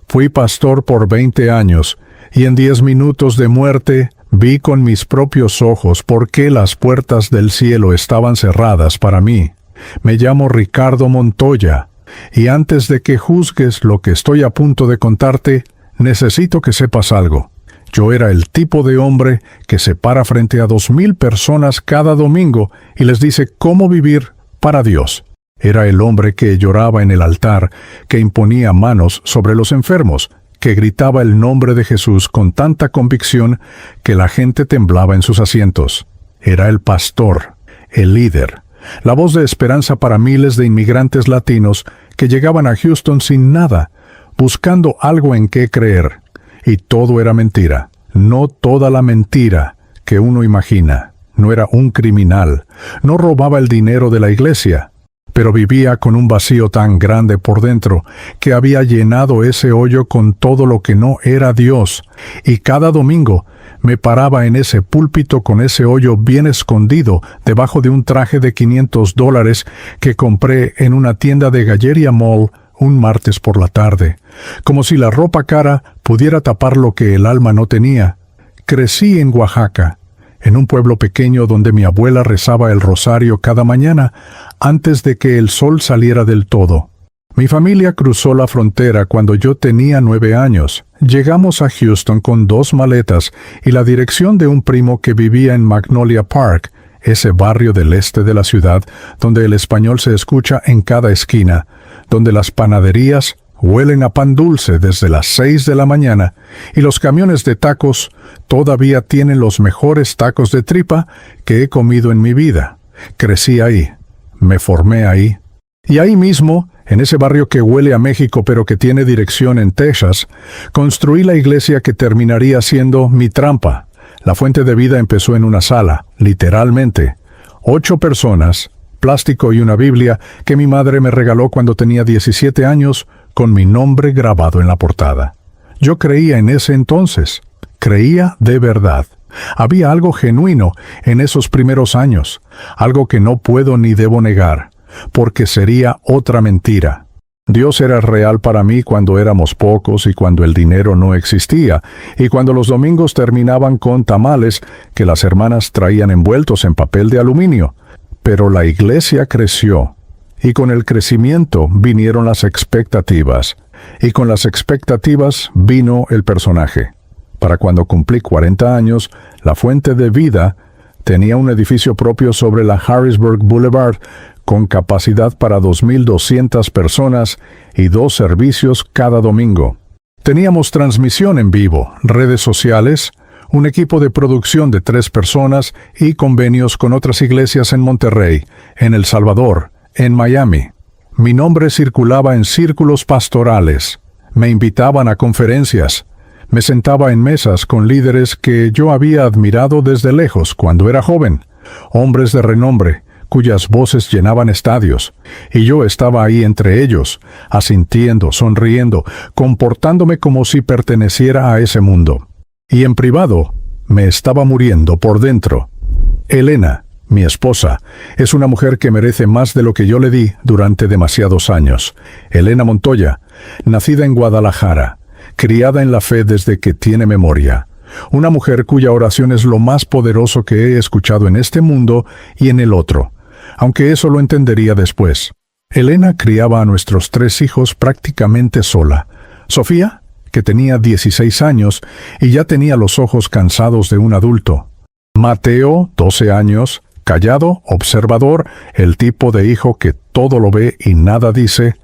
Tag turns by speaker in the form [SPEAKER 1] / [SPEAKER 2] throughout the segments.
[SPEAKER 1] Fui pastor por 20 años, y en 10 minutos de muerte vi con mis propios ojos por qué las puertas del cielo estaban cerradas para mí. Me llamo Ricardo Montoya, y antes de que juzgues lo que estoy a punto de contarte, necesito que sepas algo. Yo era el tipo de hombre que se para frente a 2,000 personas cada domingo y les dice cómo vivir para Dios. Era el hombre que lloraba en el altar, que imponía manos sobre los enfermos, que gritaba el nombre de Jesús con tanta convicción que la gente temblaba en sus asientos. Era el pastor, el líder, la voz de esperanza para miles de inmigrantes latinos que llegaban a Houston sin nada, buscando algo en qué creer. Y todo era mentira, no toda la mentira que uno imagina. No era un criminal, no robaba el dinero de la iglesia, pero vivía con un vacío tan grande por dentro que había llenado ese hoyo con todo lo que no era Dios, y cada domingo me paraba en ese púlpito con ese hoyo bien escondido debajo de un traje de $500 que compré en una tienda de Galleria Mall un martes por la tarde, como si la ropa cara pudiera tapar lo que el alma no tenía. Crecí en Oaxaca, en un pueblo pequeño donde mi abuela rezaba el rosario cada mañana antes de que el sol saliera del todo. Mi familia cruzó la frontera cuando yo tenía 9 años. Llegamos a Houston con 2 maletas y la dirección de un primo que vivía en Magnolia Park, ese barrio del este de la ciudad donde el español se escucha en cada esquina, donde las panaderías huelen a pan dulce desde las 6 de la mañana y los camiones de tacos todavía tienen los mejores tacos de tripa que he comido en mi vida. Crecí ahí, me formé ahí. Y ahí mismo, en ese barrio que huele a México pero que tiene dirección en Texas, construí la iglesia que terminaría siendo mi trampa. La fuente de vida empezó en una sala, literalmente. 8 personas, plástico y una Biblia que mi madre me regaló cuando tenía 17 años, con mi nombre grabado en la portada. Yo creía en ese entonces. Creía de verdad. Había algo genuino en esos primeros años, algo que no puedo ni debo negar, porque sería otra mentira. Dios era real para mí cuando éramos pocos y cuando el dinero no existía, y cuando los domingos terminaban con tamales que las hermanas traían envueltos en papel de aluminio. Pero la iglesia creció, y con el crecimiento vinieron las expectativas, y con las expectativas vino el personaje. Para cuando cumplí 40 años, la Fuente de Vida tenía un edificio propio sobre la Harrisburg Boulevard, con capacidad para 2,200 personas y 2 servicios cada domingo. Teníamos transmisión en vivo, redes sociales, un equipo de producción de 3 personas y convenios con otras iglesias en Monterrey, en El Salvador, en Miami. Mi nombre circulaba en círculos pastorales. Me invitaban a conferencias. Me sentaba en mesas con líderes que yo había admirado desde lejos cuando era joven, hombres de renombre, cuyas voces llenaban estadios, y yo estaba ahí entre ellos, asintiendo, sonriendo, comportándome como si perteneciera a ese mundo. Y en privado, me estaba muriendo por dentro. Elena, mi esposa, es una mujer que merece más de lo que yo le di durante demasiados años. Elena Montoya, nacida en Guadalajara, criada en la fe desde que tiene memoria. Una mujer cuya oración es lo más poderoso que he escuchado en este mundo y en el otro, aunque eso lo entendería después. Elena criaba a nuestros 3 hijos prácticamente sola. Sofía, que tenía 16 años y ya tenía los ojos cansados de un adulto. Mateo, 12 años, callado, observador, el tipo de hijo que todo lo ve y nada dice.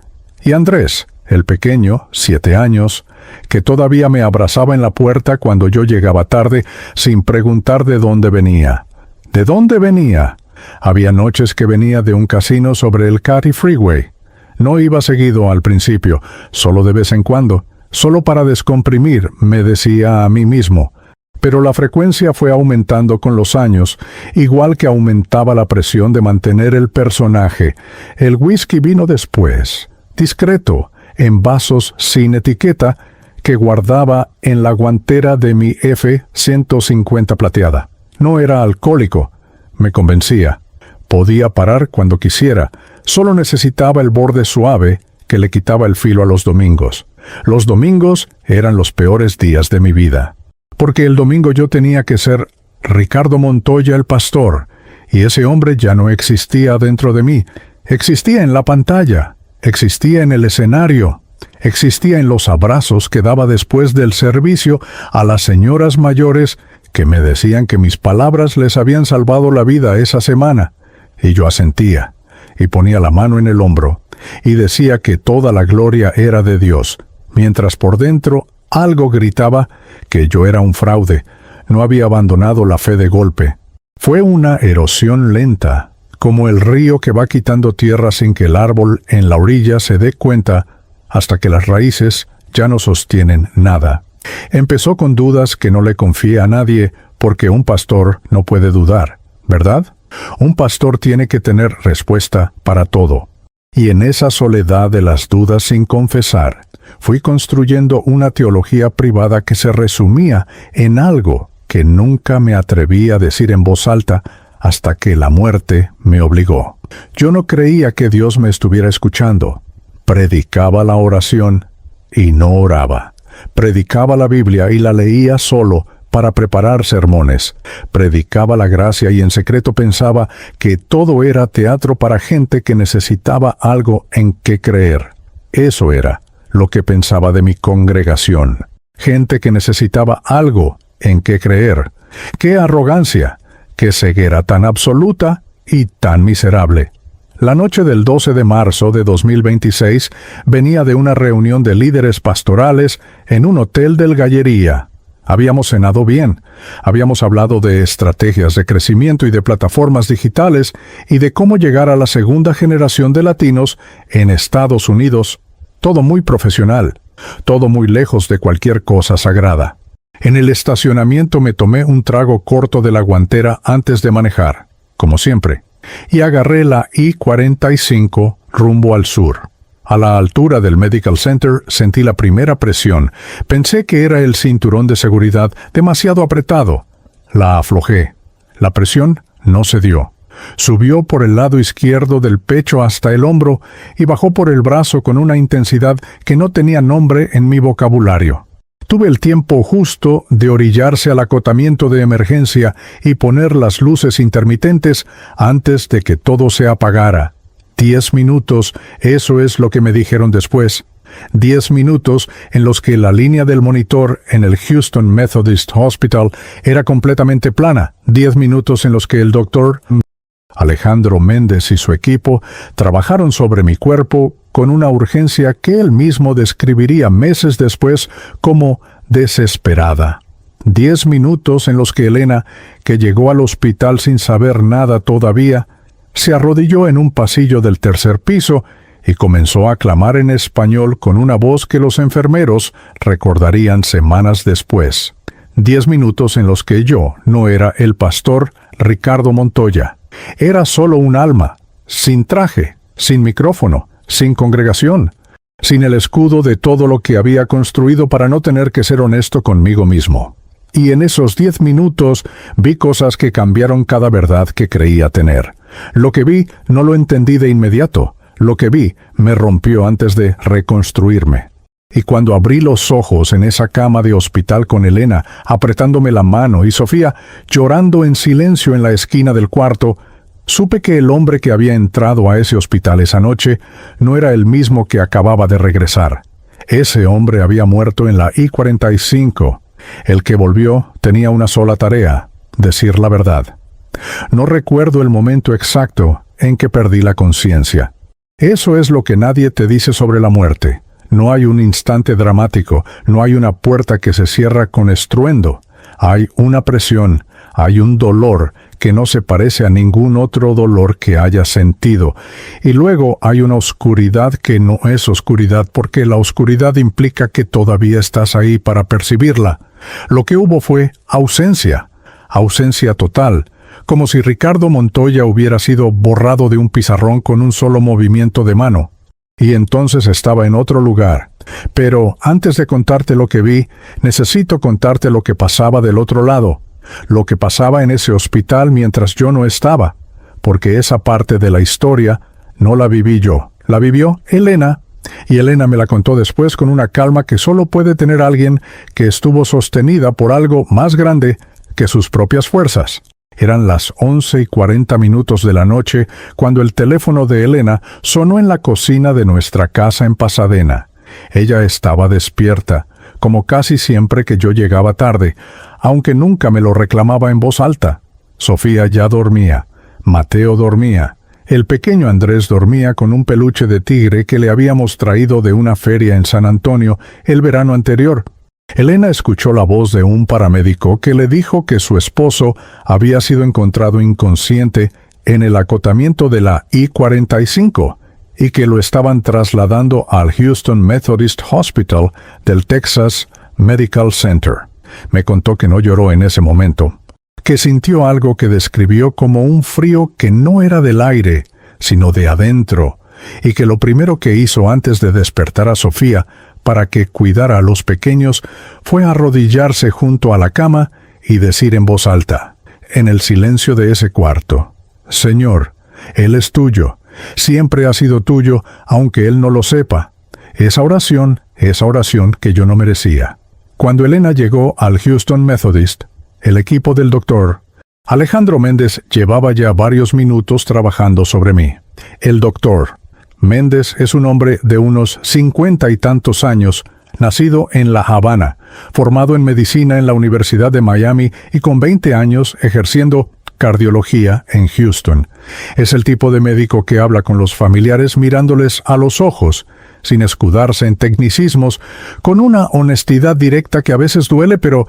[SPEAKER 1] Y Andrés, el pequeño, 7 años, que todavía me abrazaba en la puerta cuando yo llegaba tarde sin preguntar de dónde venía. ¿De dónde venía? Había noches que venía de un casino sobre el Cary Freeway. No iba seguido al principio, solo de vez en cuando, solo para descomprimir, me decía a mí mismo. Pero la frecuencia fue aumentando con los años, igual que aumentaba la presión de mantener el personaje. El whisky vino después, discreto, en vasos sin etiqueta, que guardaba en la guantera de mi F-150 plateada. No era alcohólico, me convencía. Podía parar cuando quisiera, solo necesitaba el borde suave que le quitaba el filo a los domingos. Los domingos eran los peores días de mi vida, porque el domingo yo tenía que ser Ricardo Montoya el pastor, y ese hombre ya no existía dentro de mí. Existía en la pantalla, existía en el escenario, existía en los abrazos que daba después del servicio a las señoras mayores que me decían que mis palabras les habían salvado la vida esa semana, y yo asentía, y ponía la mano en el hombro, y decía que toda la gloria era de Dios, mientras por dentro algo gritaba que yo era un fraude, no había abandonado la fe de golpe. Fue una erosión lenta, como el río que va quitando tierra sin que el árbol en la orilla se dé cuenta, hasta que las raíces ya no sostienen nada. Empezó con dudas que no le confía a nadie, porque un pastor no puede dudar, ¿verdad? Un pastor tiene que tener respuesta para todo. Y en esa soledad de las dudas sin confesar, fui construyendo una teología privada que se resumía en algo que nunca me atreví a decir en voz alta hasta que la muerte me obligó. Yo no creía que Dios me estuviera escuchando. Predicaba la oración y no oraba. Predicaba la Biblia y la leía solo para preparar sermones. Predicaba la gracia y en secreto pensaba que todo era teatro para gente que necesitaba algo en que creer. Eso era lo que pensaba de mi congregación. Gente que necesitaba algo en que creer. ¡Qué arrogancia! ¡Qué ceguera tan absoluta y tan miserable! La noche del 12 de marzo de 2026 venía de una reunión de líderes pastorales en un hotel del Gallería. Habíamos cenado bien, habíamos hablado de estrategias de crecimiento y de plataformas digitales y de cómo llegar a la segunda generación de latinos en Estados Unidos. Todo muy profesional, todo muy lejos de cualquier cosa sagrada. En el estacionamiento me tomé un trago corto de la guantera antes de manejar, como siempre, y agarré la I-45 rumbo al sur. A la altura del Medical Center sentí la primera presión. Pensé que era el cinturón de seguridad demasiado apretado. La aflojé. La presión no se dio. Subió por el lado izquierdo del pecho hasta el hombro y bajó por el brazo con una intensidad que no tenía nombre en mi vocabulario. Tuve el tiempo justo de orillarse al acotamiento de emergencia y poner las luces intermitentes antes de que todo se apagara. 10 minutos, eso es lo que me dijeron después. 10 minutos en los que la línea del monitor en el Houston Methodist Hospital era completamente plana. 10 minutos en los que el doctor Alejandro Méndez y su equipo trabajaron sobre mi cuerpo con una urgencia que él mismo describiría meses después como desesperada. 10 minutos en los que Elena, que llegó al hospital sin saber nada todavía, se arrodilló en un pasillo del tercer piso y comenzó a clamar en español con una voz que los enfermeros recordarían semanas después. 10 minutos en los que yo no era el pastor Ricardo Montoya. Era solo un alma, sin traje, sin micrófono, sin congregación, sin el escudo de todo lo que había construido para no tener que ser honesto conmigo mismo. Y en esos 10 minutos vi cosas que cambiaron cada verdad que creía tener. Lo que vi no lo entendí de inmediato. Lo que vi me rompió antes de reconstruirme. Y cuando abrí los ojos en esa cama de hospital con Elena apretándome la mano y Sofía llorando en silencio en la esquina del cuarto, supe que el hombre que había entrado a ese hospital esa noche no era el mismo que acababa de regresar. Ese hombre había muerto en la I-45. El que volvió tenía una sola tarea: decir la verdad. No recuerdo el momento exacto en que perdí la conciencia. Eso es lo que nadie te dice sobre la muerte. No hay un instante dramático, no hay una puerta que se cierra con estruendo. Hay una presión, hay un dolor que no se parece a ningún otro dolor que hayas sentido. Y luego hay una oscuridad que no es oscuridad, porque la oscuridad implica que todavía estás ahí para percibirla. Lo que hubo fue ausencia, ausencia total, como si Ricardo Montoya hubiera sido borrado de un pizarrón con un solo movimiento de mano. Y entonces estaba en otro lugar. Pero antes de contarte lo que vi, necesito contarte lo que pasaba del otro lado, lo que pasaba en ese hospital mientras yo no estaba, porque esa parte de la historia no la viví yo, la vivió Elena y Elena me la contó después con una calma que solo puede tener alguien que estuvo sostenida por algo más grande que sus propias fuerzas. Eran las 11:40 de la noche cuando el teléfono de Elena sonó en la cocina de nuestra casa en Pasadena. Ella estaba despierta, como casi siempre que yo llegaba tarde, aunque nunca me lo reclamaba en voz alta. Sofía ya dormía, Mateo dormía, el pequeño Andrés dormía con un peluche de tigre que le habíamos traído de una feria en San Antonio el verano anterior. Elena escuchó la voz de un paramédico que le dijo que su esposo había sido encontrado inconsciente en el acotamiento de la I-45 y que lo estaban trasladando al Houston Methodist Hospital del Texas Medical Center. Me contó que no lloró en ese momento, que sintió algo que describió como un frío que no era del aire, sino de adentro, y que lo primero que hizo antes de despertar a Sofía para que cuidara a los pequeños fue arrodillarse junto a la cama y decir en voz alta, en el silencio de ese cuarto, «Señor, Él es tuyo, siempre ha sido tuyo, aunque Él no lo sepa». Esa oración que yo no merecía. Cuando Elena llegó al Houston Methodist, el equipo del doctor, Alejandro Méndez llevaba ya varios minutos trabajando sobre mí. El doctor Méndez es un hombre de unos 50 y tantos años, nacido en La Habana, formado en medicina en la Universidad de Miami y con 20 años ejerciendo cardiología en Houston. Es el tipo de médico que habla con los familiares mirándoles a los ojos, sin escudarse en tecnicismos, con una honestidad directa que a veces duele, pero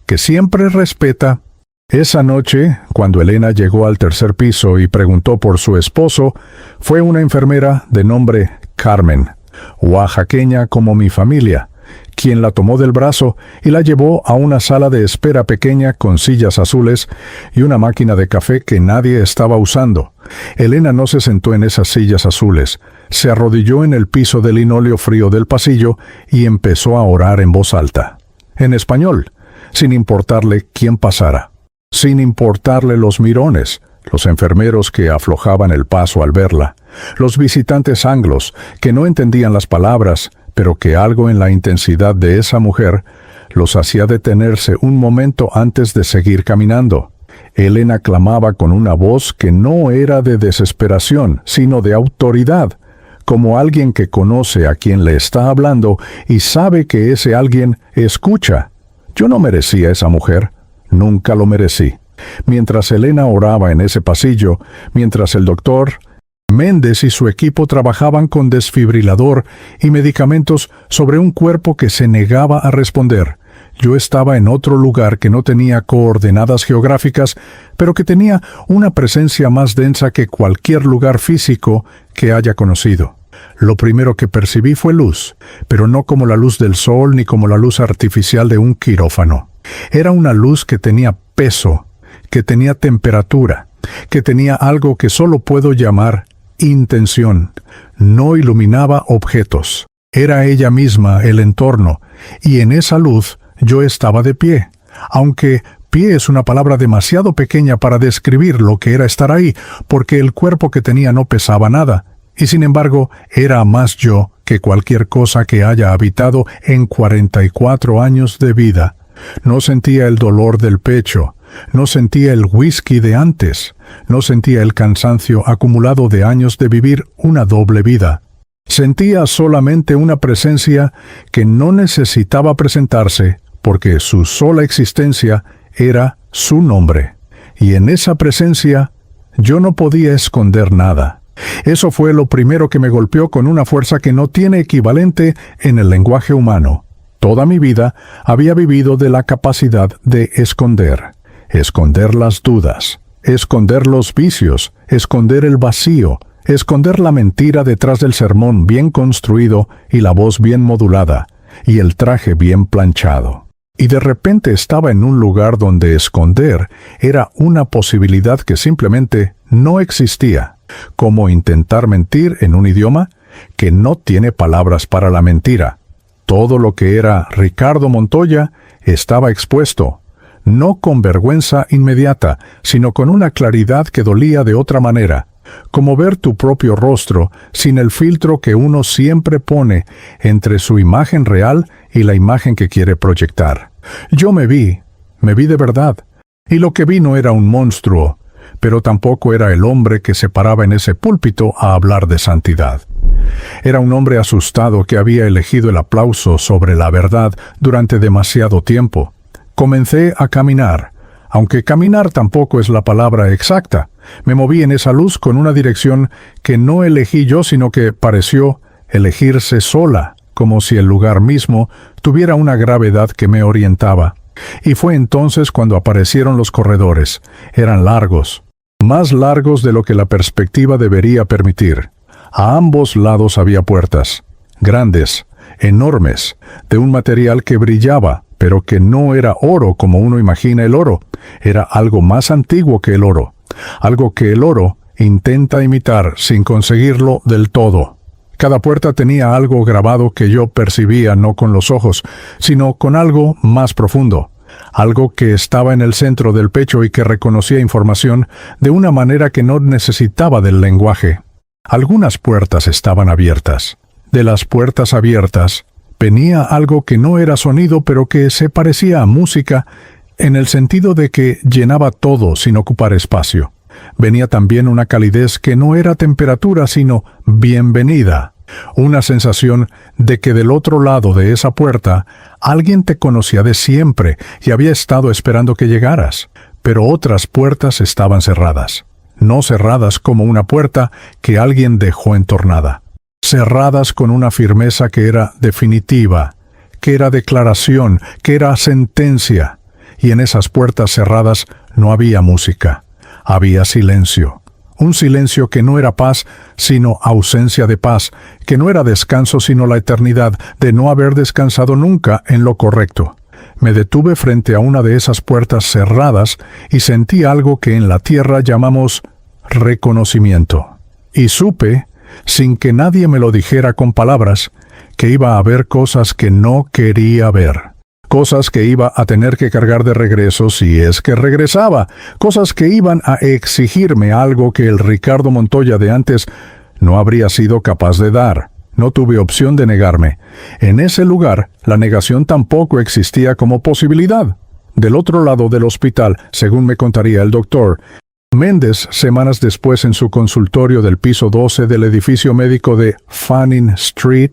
[SPEAKER 1] que siempre respeta. Esa noche, cuando Elena llegó al tercer piso y preguntó por su esposo, fue una enfermera de nombre Carmen, oaxaqueña como mi familia, quien la tomó del brazo y la llevó a una sala de espera pequeña con sillas azules y una máquina de café que nadie estaba usando. Elena no se sentó en esas sillas azules, se arrodilló en el piso de linóleo frío del pasillo y empezó a orar en voz alta, en español, sin importarle quién pasara. Sin importarle los mirones, los enfermeros que aflojaban el paso al verla, los visitantes anglos que no entendían las palabras, pero que algo en la intensidad de esa mujer los hacía detenerse un momento antes de seguir caminando. Elena clamaba con una voz que no era de desesperación, sino de autoridad, como alguien que conoce a quien le está hablando y sabe que ese alguien escucha. Yo no merecía esa mujer. Nunca lo merecí. Mientras Elena oraba en ese pasillo, mientras el doctor Méndez y su equipo trabajaban con desfibrilador y medicamentos sobre un cuerpo que se negaba a responder, yo estaba en otro lugar que no tenía coordenadas geográficas, pero que tenía una presencia más densa que cualquier lugar físico que haya conocido. Lo primero que percibí fue luz, pero no como la luz del sol ni como la luz artificial de un quirófano. Era una luz que tenía peso, que tenía temperatura, que tenía algo que solo puedo llamar intención. No iluminaba objetos. Era ella misma el entorno, y en esa luz yo estaba de pie, aunque pie es una palabra demasiado pequeña para describir lo que era estar ahí, porque el cuerpo que tenía no pesaba nada, y sin embargo era más yo que cualquier cosa que haya habitado en 44 años de vida. No sentía el dolor del pecho, no sentía el whisky de antes, no sentía el cansancio acumulado de años de vivir una doble vida. Sentía solamente una presencia que no necesitaba presentarse, porque su sola existencia era su nombre. Y en esa presencia yo no podía esconder nada. Eso fue lo primero que me golpeó con una fuerza que no tiene equivalente en el lenguaje humano. Toda mi vida había vivido de la capacidad de esconder las dudas, esconder los vicios, esconder el vacío, esconder la mentira detrás del sermón bien construido y la voz bien modulada, y el traje bien planchado. Y de repente estaba en un lugar donde esconder era una posibilidad que simplemente no existía, como intentar mentir en un idioma que no tiene palabras para la mentira. Todo lo que era Ricardo Montoya estaba expuesto, no con vergüenza inmediata, sino con una claridad que dolía de otra manera, como ver tu propio rostro sin el filtro que uno siempre pone entre su imagen real y la imagen que quiere proyectar. Yo me vi de verdad, y lo que vi no era un monstruo, pero tampoco era el hombre que se paraba en ese púlpito a hablar de santidad. Era un hombre asustado que había elegido el aplauso sobre la verdad durante demasiado tiempo. Comencé a caminar, aunque caminar tampoco es la palabra exacta. Me moví en esa luz con una dirección que no elegí yo, sino que pareció elegirse sola, como si el lugar mismo tuviera una gravedad que me orientaba. Y fue entonces cuando aparecieron los corredores. Eran largos, más largos de lo que la perspectiva debería permitir. A ambos lados había puertas, grandes, enormes, de un material que brillaba, pero que no era oro como uno imagina el oro. Era algo más antiguo que el oro, algo que el oro intenta imitar sin conseguirlo del todo. Cada puerta tenía algo grabado que yo percibía no con los ojos, sino con algo más profundo, algo que estaba en el centro del pecho y que reconocía información de una manera que no necesitaba del lenguaje. Algunas puertas estaban abiertas. De las puertas abiertas venía algo que no era sonido, pero que se parecía a música, en el sentido de que llenaba todo sin ocupar espacio. Venía también una calidez que no era temperatura, sino bienvenida. Una sensación de que del otro lado de esa puerta alguien te conocía de siempre y había estado esperando que llegaras. Pero otras puertas estaban cerradas. No cerradas como una puerta que alguien dejó entornada. Cerradas con una firmeza que era definitiva, que era declaración, que era sentencia. Y en esas puertas cerradas no había música. Había silencio. Un silencio que no era paz, sino ausencia de paz, que no era descanso, sino la eternidad de no haber descansado nunca en lo correcto. Me detuve frente a una de esas puertas cerradas y sentí algo que en la tierra llamamos reconocimiento. Y supe, sin que nadie me lo dijera con palabras, que iba a haber cosas que no quería ver. Cosas que iba a tener que cargar de regreso si es que regresaba. Cosas que iban a exigirme algo que el Ricardo Montoya de antes no habría sido capaz de dar. No tuve opción de negarme. En ese lugar, la negación tampoco existía como posibilidad. Del otro lado del hospital, según me contaría el doctor Méndez, semanas después en su consultorio del piso 12 del edificio médico de Fanning Street,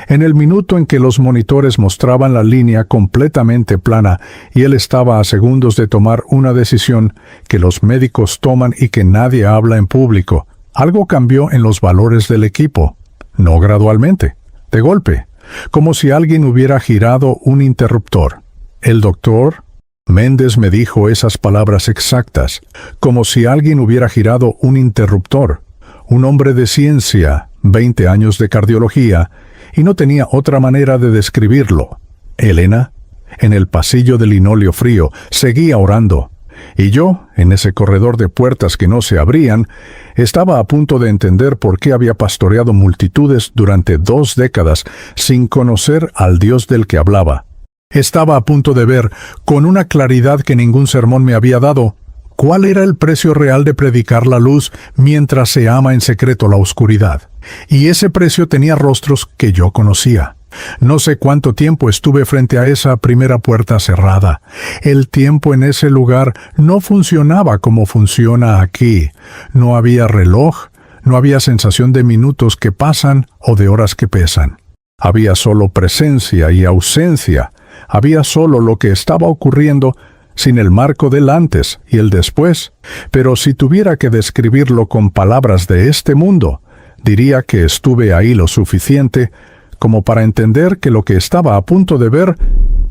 [SPEAKER 1] en el minuto en que los monitores mostraban la línea completamente plana y él estaba a segundos de tomar una decisión que los médicos toman y que nadie habla en público, algo cambió en los valores del equipo. No gradualmente, de golpe, como si alguien hubiera girado un interruptor. El doctor Méndez me dijo esas palabras exactas, como si alguien hubiera girado un interruptor. Un hombre de ciencia, 20 años de cardiología, y no tenía otra manera de describirlo. Elena, en el pasillo de linóleo frío, seguía orando. Y yo, en ese corredor de puertas que no se abrían, estaba a punto de entender por qué había pastoreado multitudes durante 2 décadas sin conocer al Dios del que hablaba. Estaba a punto de ver, con una claridad que ningún sermón me había dado, cuál era el precio real de predicar la luz mientras se ama en secreto la oscuridad. Y ese precio tenía rostros que yo conocía. No sé cuánto tiempo estuve frente a esa primera puerta cerrada. El tiempo en ese lugar no funcionaba como funciona aquí. No había reloj, no había sensación de minutos que pasan o de horas que pesan. Había solo presencia y ausencia. Había solo lo que estaba ocurriendo sin el marco del antes y el después. Pero si tuviera que describirlo con palabras de este mundo, diría que estuve ahí lo suficiente como para entender que lo que estaba a punto de ver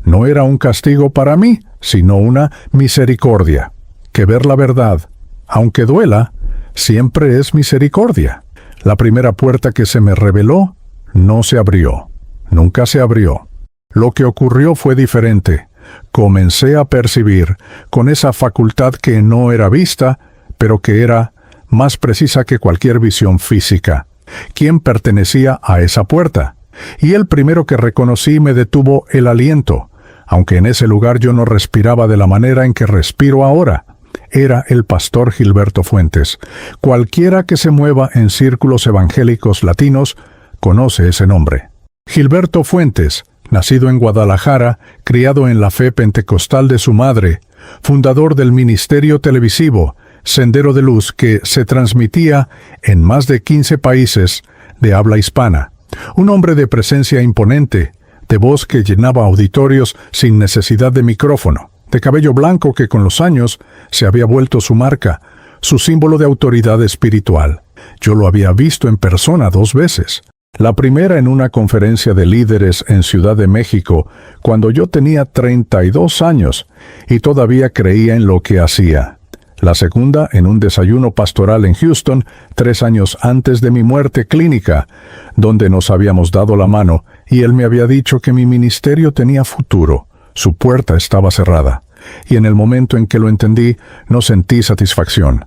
[SPEAKER 1] no era un castigo para mí, sino una misericordia. Que ver la verdad, aunque duela, siempre es misericordia. La primera puerta que se me reveló no se abrió. Nunca se abrió. Lo que ocurrió fue diferente. Comencé a percibir, con esa facultad que no era vista, pero que era más precisa que cualquier visión física, quién pertenecía a esa puerta. Y el primero que reconocí me detuvo el aliento, aunque en ese lugar yo no respiraba de la manera en que respiro ahora. Era el pastor Gilberto Fuentes. Cualquiera que se mueva en círculos evangélicos latinos conoce ese nombre. Gilberto Fuentes, nacido en Guadalajara, criado en la fe pentecostal de su madre, fundador del ministerio televisivo Sendero de Luz, que se transmitía en más de 15 países de habla hispana. Un hombre de presencia imponente, de voz que llenaba auditorios sin necesidad de micrófono, de cabello blanco que con los años se había vuelto su marca, su símbolo de autoridad espiritual. Yo lo había visto en persona 2 veces. La primera en una conferencia de líderes en Ciudad de México, cuando yo tenía 32 años y todavía creía en lo que hacía. La segunda en un desayuno pastoral en Houston, 3 años antes de mi muerte clínica, donde nos habíamos dado la mano y él me había dicho que mi ministerio tenía futuro. Su puerta estaba cerrada, y en el momento en que lo entendí, no sentí satisfacción.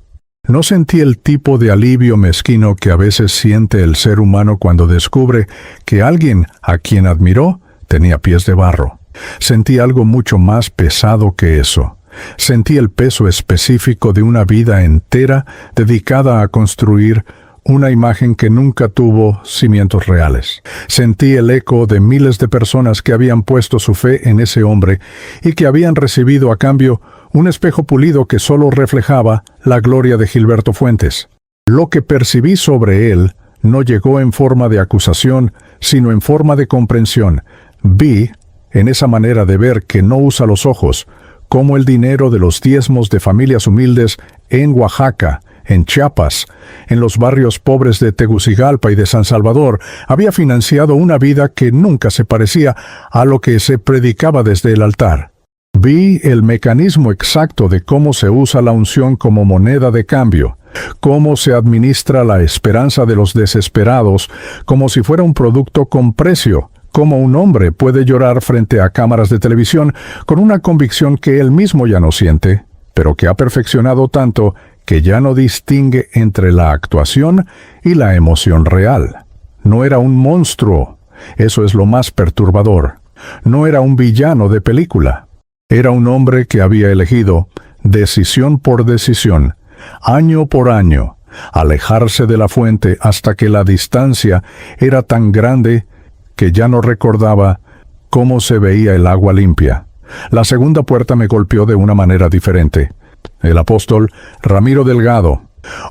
[SPEAKER 1] No sentí el tipo de alivio mezquino que a veces siente el ser humano cuando descubre que alguien a quien admiró tenía pies de barro. Sentí algo mucho más pesado que eso. Sentí el peso específico de una vida entera dedicada a construir una imagen que nunca tuvo cimientos reales. Sentí el eco de miles de personas que habían puesto su fe en ese hombre y que habían recibido a cambio un espejo pulido que solo reflejaba la gloria de Gilberto Fuentes. Lo que percibí sobre él no llegó en forma de acusación, sino en forma de comprensión. Vi, en esa manera de ver que no usa los ojos, cómo el dinero de los diezmos de familias humildes en Oaxaca, en Chiapas, en los barrios pobres de Tegucigalpa y de San Salvador, había financiado una vida que nunca se parecía a lo que se predicaba desde el altar. Vi el mecanismo exacto de cómo se usa la unción como moneda de cambio, cómo se administra la esperanza de los desesperados como si fuera un producto con precio, cómo un hombre puede llorar frente a cámaras de televisión con una convicción que él mismo ya no siente, pero que ha perfeccionado tanto que ya no distingue entre la actuación y la emoción real. No era un monstruo, eso es lo más perturbador. No era un villano de película. Era un hombre que había elegido, decisión por decisión, año por año, alejarse de la fuente hasta que la distancia era tan grande que ya no recordaba cómo se veía el agua limpia. La segunda puerta me golpeó de una manera diferente. El apóstol Ramiro Delgado,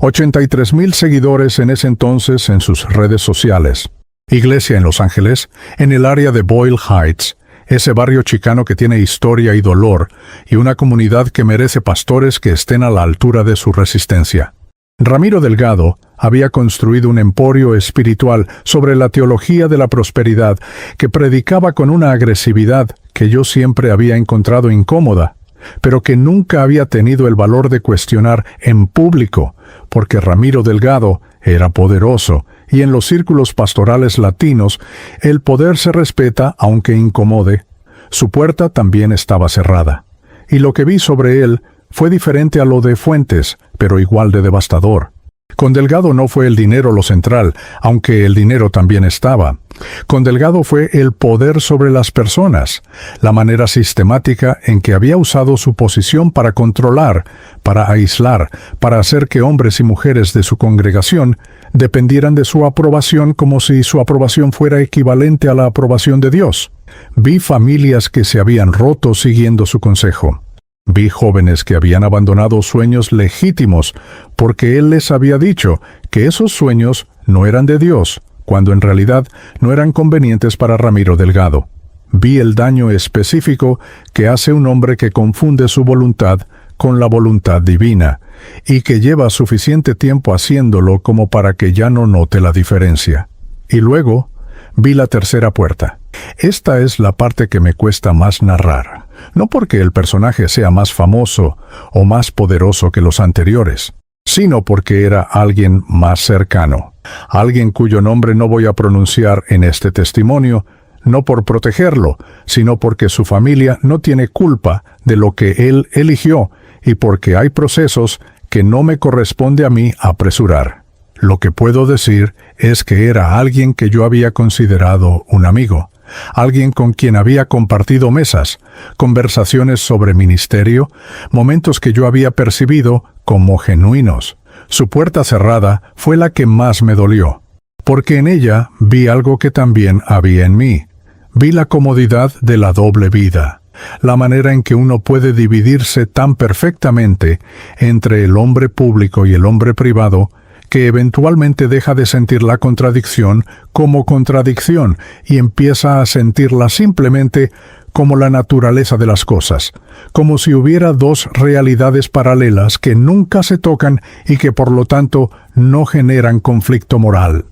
[SPEAKER 1] 83,000 seguidores en ese entonces en sus redes sociales. Iglesia en Los Ángeles, en el área de Boyle Heights, ese barrio chicano que tiene historia y dolor, y una comunidad que merece pastores que estén a la altura de su resistencia. Ramiro Delgado había construido un emporio espiritual sobre la teología de la prosperidad que predicaba con una agresividad que yo siempre había encontrado incómoda, pero que nunca había tenido el valor de cuestionar en público, porque Ramiro Delgado era poderoso, y en los círculos pastorales latinos el poder se respeta aunque incomode. Su puerta también estaba cerrada, y lo que vi sobre él fue diferente a lo de Fuentes, pero igual de devastador. Con Delgado no fue el dinero lo central, aunque el dinero también estaba. Con Delgado fue el poder sobre las personas, la manera sistemática en que había usado su posición para controlar, para aislar, para hacer que hombres y mujeres de su congregación dependieran de su aprobación como si su aprobación fuera equivalente a la aprobación de Dios. Vi familias que se habían roto siguiendo su consejo. Vi jóvenes que habían abandonado sueños legítimos porque él les había dicho que esos sueños no eran de Dios, cuando en realidad no eran convenientes para Ramiro Delgado. Vi el daño específico que hace un hombre que confunde su voluntad con la voluntad divina, y que lleva suficiente tiempo haciéndolo como para que ya no note la diferencia. Y luego vi la tercera puerta. Esta es la parte que me cuesta más narrar, no porque el personaje sea más famoso o más poderoso que los anteriores, sino porque era alguien más cercano, alguien cuyo nombre no voy a pronunciar en este testimonio, no por protegerlo, sino porque su familia no tiene culpa de lo que él eligió y porque hay procesos que no me corresponde a mí apresurar. Lo que puedo decir es que era alguien que yo había considerado un amigo, alguien con quien había compartido mesas, conversaciones sobre ministerio, momentos que yo había percibido como genuinos. Su puerta cerrada fue la que más me dolió, porque en ella vi algo que también había en mí. Vi la comodidad de la doble vida, la manera en que uno puede dividirse tan perfectamente entre el hombre público y el hombre privado, que eventualmente deja de sentir la contradicción como contradicción y empieza a sentirla simplemente como la naturaleza de las cosas, como si hubiera dos realidades paralelas que nunca se tocan y que por lo tanto no generan conflicto moral.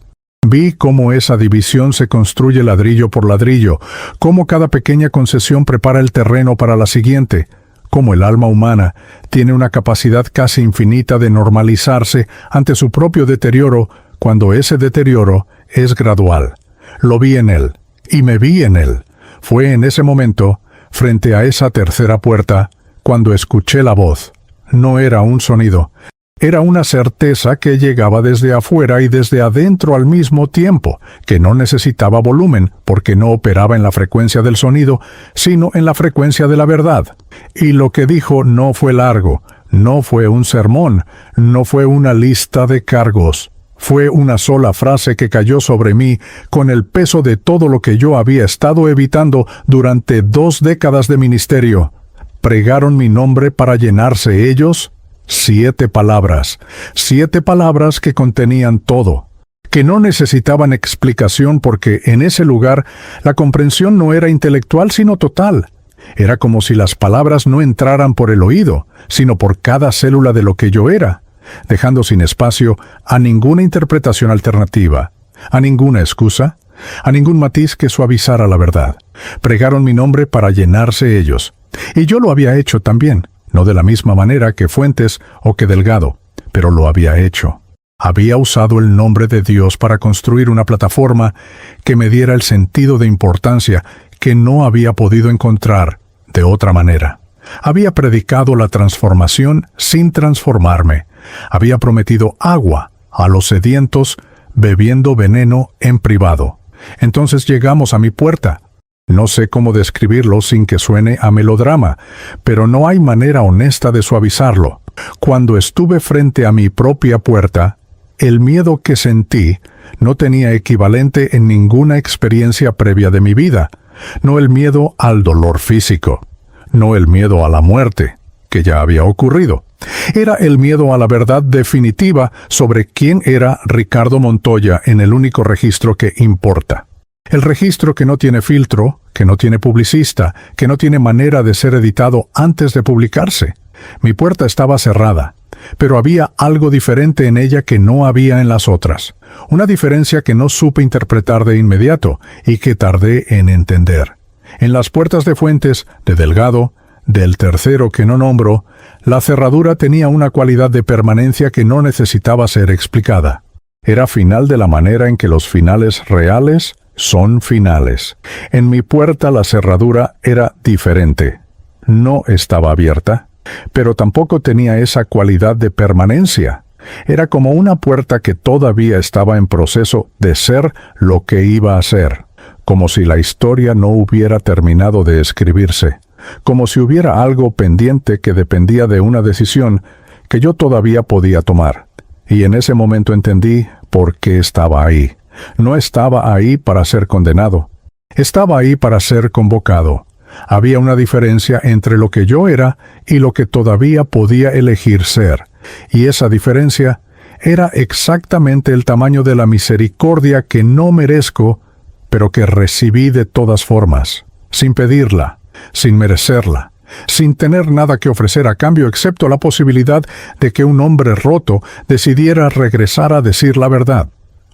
[SPEAKER 1] Vi cómo esa división se construye ladrillo por ladrillo, cómo cada pequeña concesión prepara el terreno para la siguiente, cómo el alma humana tiene una capacidad casi infinita de normalizarse ante su propio deterioro cuando ese deterioro es gradual. Lo vi en él, y me vi en él. Fue en ese momento, frente a esa tercera puerta, cuando escuché la voz. No era un sonido. Era una certeza que llegaba desde afuera y desde adentro al mismo tiempo, que no necesitaba volumen, porque no operaba en la frecuencia del sonido, sino en la frecuencia de la verdad. Y lo que dijo no fue largo, no fue un sermón, no fue una lista de cargos. Fue una sola frase que cayó sobre mí con el peso de todo lo que yo había estado evitando durante 2 décadas de ministerio. ¿Pregaron mi nombre para llenarse ellos? 7 palabras, 7 palabras que contenían todo, que no necesitaban explicación porque en ese lugar la comprensión no era intelectual sino total. Era como si las palabras no entraran por el oído, sino por cada célula de lo que yo era, dejando sin espacio a ninguna interpretación alternativa, a ninguna excusa, a ningún matiz que suavizara la verdad. Pregaron mi nombre para llenarse ellos, y yo lo había hecho también. No de la misma manera que Fuentes o que Delgado, pero lo había hecho. Había usado el nombre de Dios para construir una plataforma que me diera el sentido de importancia que no había podido encontrar de otra manera. Había predicado la transformación sin transformarme. Había prometido agua a los sedientos bebiendo veneno en privado. Entonces llegamos a mi puerta. No sé cómo describirlo sin que suene a melodrama, pero no hay manera honesta de suavizarlo. Cuando estuve frente a mi propia puerta, el miedo que sentí no tenía equivalente en ninguna experiencia previa de mi vida. No el miedo al dolor físico, no el miedo a la muerte, que ya había ocurrido. Era el miedo a la verdad definitiva sobre quién era Ricardo Montoya en el único registro que importa. El registro que no tiene filtro, que no tiene publicista, que no tiene manera de ser editado antes de publicarse. Mi puerta estaba cerrada, pero había algo diferente en ella que no había en las otras. Una diferencia que no supe interpretar de inmediato y que tardé en entender. En las puertas de Fuentes, de Delgado, del tercero que no nombro, la cerradura tenía una cualidad de permanencia que no necesitaba ser explicada. Era final de la manera en que los finales reales son finales. En mi puerta la cerradura era diferente. No estaba abierta, pero tampoco tenía esa cualidad de permanencia. Era como una puerta que todavía estaba en proceso de ser lo que iba a ser, como si la historia no hubiera terminado de escribirse, como si hubiera algo pendiente que dependía de una decisión que yo todavía podía tomar. Y en ese momento entendí por qué estaba ahí. No estaba ahí para ser condenado. Estaba ahí para ser convocado. Había una diferencia entre lo que yo era y lo que todavía podía elegir ser. Y esa diferencia era exactamente el tamaño de la misericordia que no merezco, pero que recibí de todas formas, sin pedirla, sin merecerla, sin tener nada que ofrecer a cambio excepto la posibilidad de que un hombre roto decidiera regresar a decir la verdad.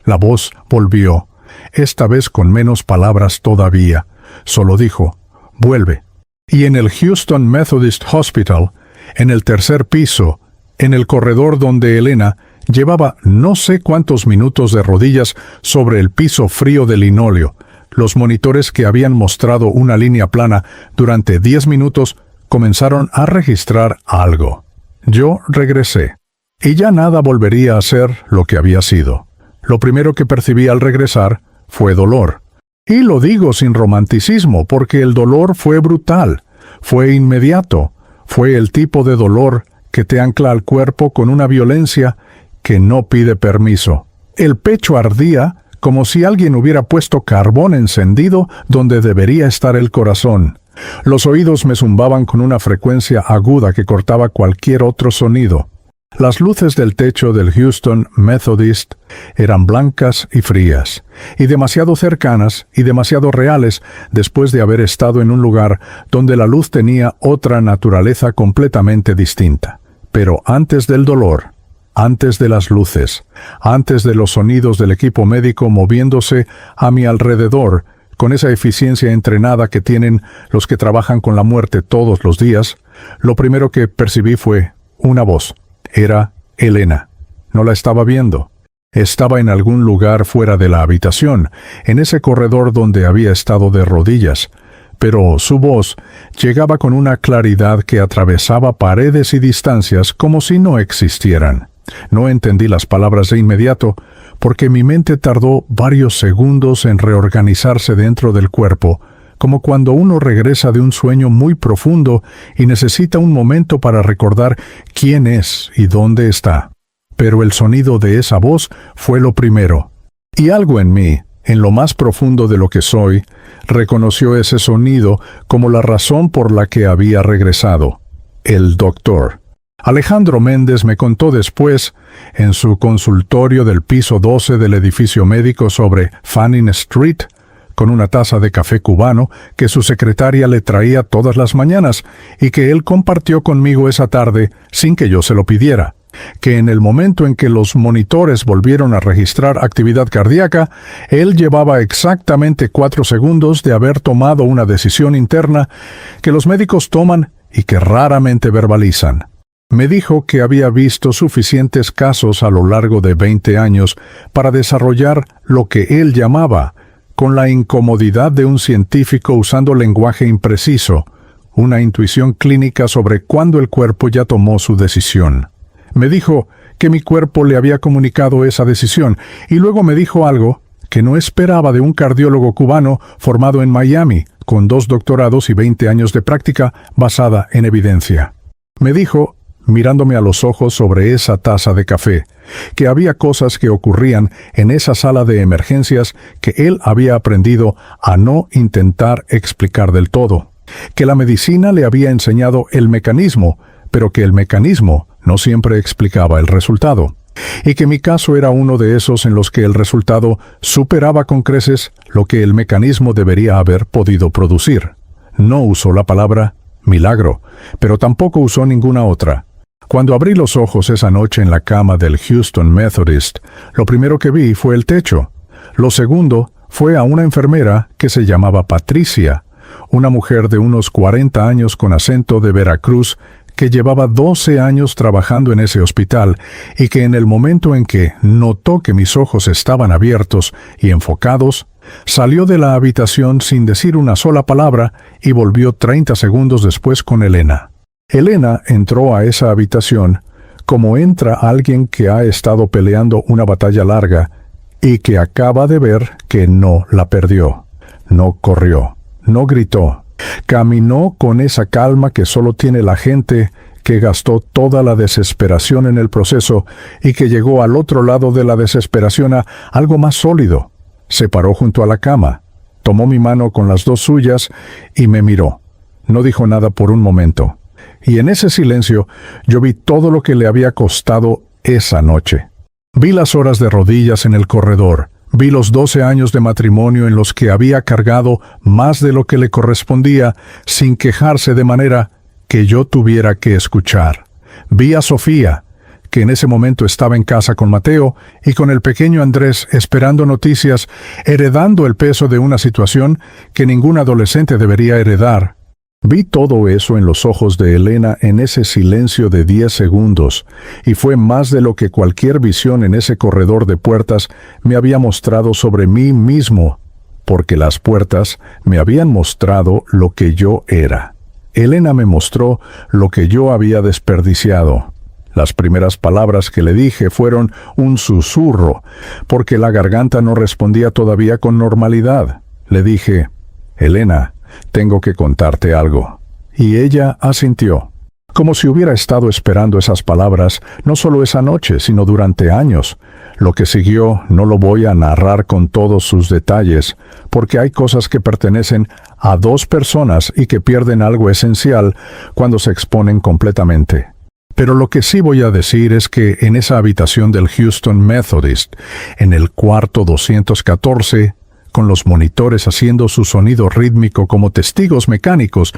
[SPEAKER 1] La voz volvió, esta vez con menos palabras todavía. Solo dijo, vuelve. Y en el Houston Methodist Hospital, en el tercer piso, en el corredor donde Elena llevaba no sé cuántos minutos de rodillas sobre el piso frío de linóleo, los monitores que habían mostrado una línea plana durante 10 minutos comenzaron a registrar algo. Yo regresé, y ya nada volvería a ser lo que había sido. Lo primero que percibí al regresar fue dolor. Y lo digo sin romanticismo, porque el dolor fue brutal, fue inmediato, fue el tipo de dolor que te ancla al cuerpo con una violencia que no pide permiso. El pecho ardía como si alguien hubiera puesto carbón encendido donde debería estar el corazón. Los oídos me zumbaban con una frecuencia aguda que cortaba cualquier otro sonido. Las luces del techo del Houston Methodist eran blancas y frías, y demasiado cercanas y demasiado reales después de haber estado en un lugar donde la luz tenía otra naturaleza completamente distinta. Pero antes del dolor, antes de las luces, antes de los sonidos del equipo médico moviéndose a mi alrededor, con esa eficiencia entrenada que tienen los que trabajan con la muerte todos los días, lo primero que percibí fue una voz. Era Elena. No la estaba viendo. Estaba en algún lugar fuera de la habitación, en ese corredor donde había estado de rodillas, pero su voz llegaba con una claridad que atravesaba paredes y distancias como si no existieran. No entendí las palabras de inmediato, porque mi mente tardó varios segundos en reorganizarse dentro del cuerpo, como cuando uno regresa de un sueño muy profundo y necesita un momento para recordar quién es y dónde está. Pero el sonido de esa voz fue lo primero. Y algo en mí, en lo más profundo de lo que soy, reconoció ese sonido como la razón por la que había regresado. El doctor. Alejandro Méndez me contó después, en su consultorio del piso 12 del edificio médico sobre Fanning Street, con una taza de café cubano que su secretaria le traía todas las mañanas y que él compartió conmigo esa tarde sin que yo se lo pidiera, que en el momento en que los monitores volvieron a registrar actividad cardíaca, él llevaba exactamente 4 segundos de haber tomado una decisión interna que los médicos toman y que raramente verbalizan. Me dijo que había visto suficientes casos a lo largo de 20 años para desarrollar lo que él llamaba, con la incomodidad de un científico usando lenguaje impreciso, una intuición clínica sobre cuándo el cuerpo ya tomó su decisión. Me dijo que mi cuerpo le había comunicado esa decisión, y luego me dijo algo que no esperaba de un cardiólogo cubano formado en Miami, con 2 doctorados y 20 años de práctica basada en evidencia. Me dijo, mirándome a los ojos sobre esa taza de café, que había cosas que ocurrían en esa sala de emergencias que él había aprendido a no intentar explicar del todo, que la medicina le había enseñado el mecanismo, pero que el mecanismo no siempre explicaba el resultado, y que mi caso era uno de esos en los que el resultado superaba con creces lo que el mecanismo debería haber podido producir. No usó la palabra milagro, pero tampoco usó ninguna otra. Cuando abrí los ojos esa noche en la cama del Houston Methodist, lo primero que vi fue el techo. Lo segundo fue a una enfermera que se llamaba Patricia, una mujer de unos 40 años con acento de Veracruz que llevaba 12 años trabajando en ese hospital y que en el momento en que notó que mis ojos estaban abiertos y enfocados, salió de la habitación sin decir una sola palabra y volvió 30 segundos después con Elena. Elena entró a esa habitación como entra alguien que ha estado peleando una batalla larga y que acaba de ver que no la perdió. No corrió, no gritó. Caminó con esa calma que solo tiene la gente que gastó toda la desesperación en el proceso y que llegó al otro lado de la desesperación a algo más sólido. Se paró junto a la cama, tomó mi mano con las 2 suyas y me miró. No dijo nada por un momento. Y en ese silencio yo vi todo lo que le había costado esa noche. Vi las horas de rodillas en el corredor. Vi los 12 años de matrimonio en los que había cargado más de lo que le correspondía sin quejarse de manera que yo tuviera que escuchar. Vi a Sofía, que en ese momento estaba en casa con Mateo y con el pequeño Andrés esperando noticias, heredando el peso de una situación que ningún adolescente debería heredar. Vi todo eso en los ojos de Elena en ese silencio de 10 segundos, y fue más de lo que cualquier visión en ese corredor de puertas me había mostrado sobre mí mismo, porque las puertas me habían mostrado lo que yo era. Elena me mostró lo que yo había desperdiciado. Las primeras palabras que le dije fueron un susurro, porque la garganta no respondía todavía con normalidad. Le dije, Elena, tengo que contarte algo. Y ella asintió, como si hubiera estado esperando esas palabras, no solo esa noche, sino durante años. Lo que siguió no lo voy a narrar con todos sus detalles, porque hay cosas que pertenecen a dos personas y que pierden algo esencial cuando se exponen completamente. Pero lo que sí voy a decir es que en esa habitación del Houston Methodist, en el cuarto 214, con los monitores haciendo su sonido rítmico como testigos mecánicos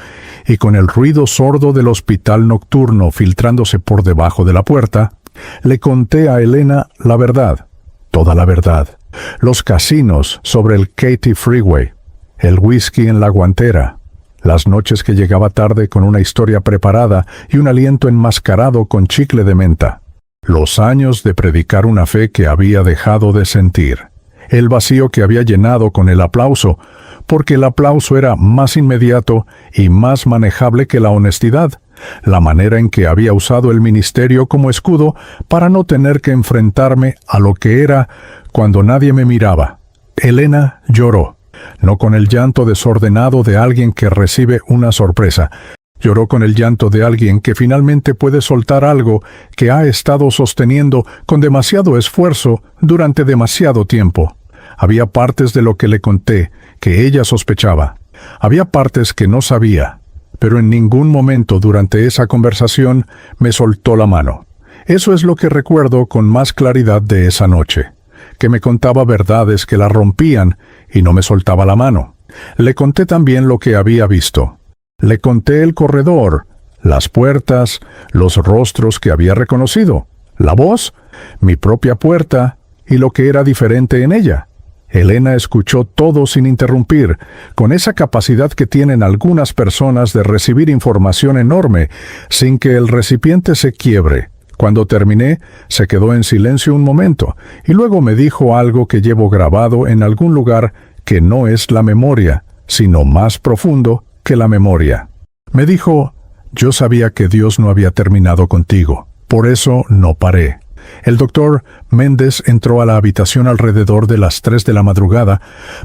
[SPEAKER 1] y con el ruido sordo del hospital nocturno filtrándose por debajo de la puerta, le conté a Elena la verdad, toda la verdad. Los casinos sobre el Katy Freeway, el whisky en la guantera, las noches que llegaba tarde con una historia preparada y un aliento enmascarado con chicle de menta, los años de predicar una fe que había dejado de sentir, el vacío que había llenado con el aplauso, porque el aplauso era más inmediato y más manejable que la honestidad, la manera en que había usado el ministerio como escudo para no tener que enfrentarme a lo que era cuando nadie me miraba. Elena lloró, no con el llanto desordenado de alguien que recibe una sorpresa. Lloró con el llanto de alguien que finalmente puede soltar algo que ha estado sosteniendo con demasiado esfuerzo durante demasiado tiempo. Había partes de lo que le conté que ella sospechaba. Había partes que no sabía, pero en ningún momento durante esa conversación me soltó la mano. Eso es lo que recuerdo con más claridad de esa noche, que me contaba verdades que la rompían y no me soltaba la mano. Le conté también lo que había visto. Le conté el corredor, las puertas, los rostros que había reconocido, la voz, mi propia puerta y lo que era diferente en ella. Elena escuchó todo sin interrumpir, con esa capacidad que tienen algunas personas de recibir información enorme sin que el recipiente se quiebre. Cuando terminé, se quedó en silencio un momento y luego me dijo algo que llevo grabado en algún lugar que no es la memoria, sino más profundo que la memoria. Me dijo, yo sabía que Dios no había terminado contigo, por eso no paré. El doctor Méndez entró a la habitación alrededor de las 3 de la madrugada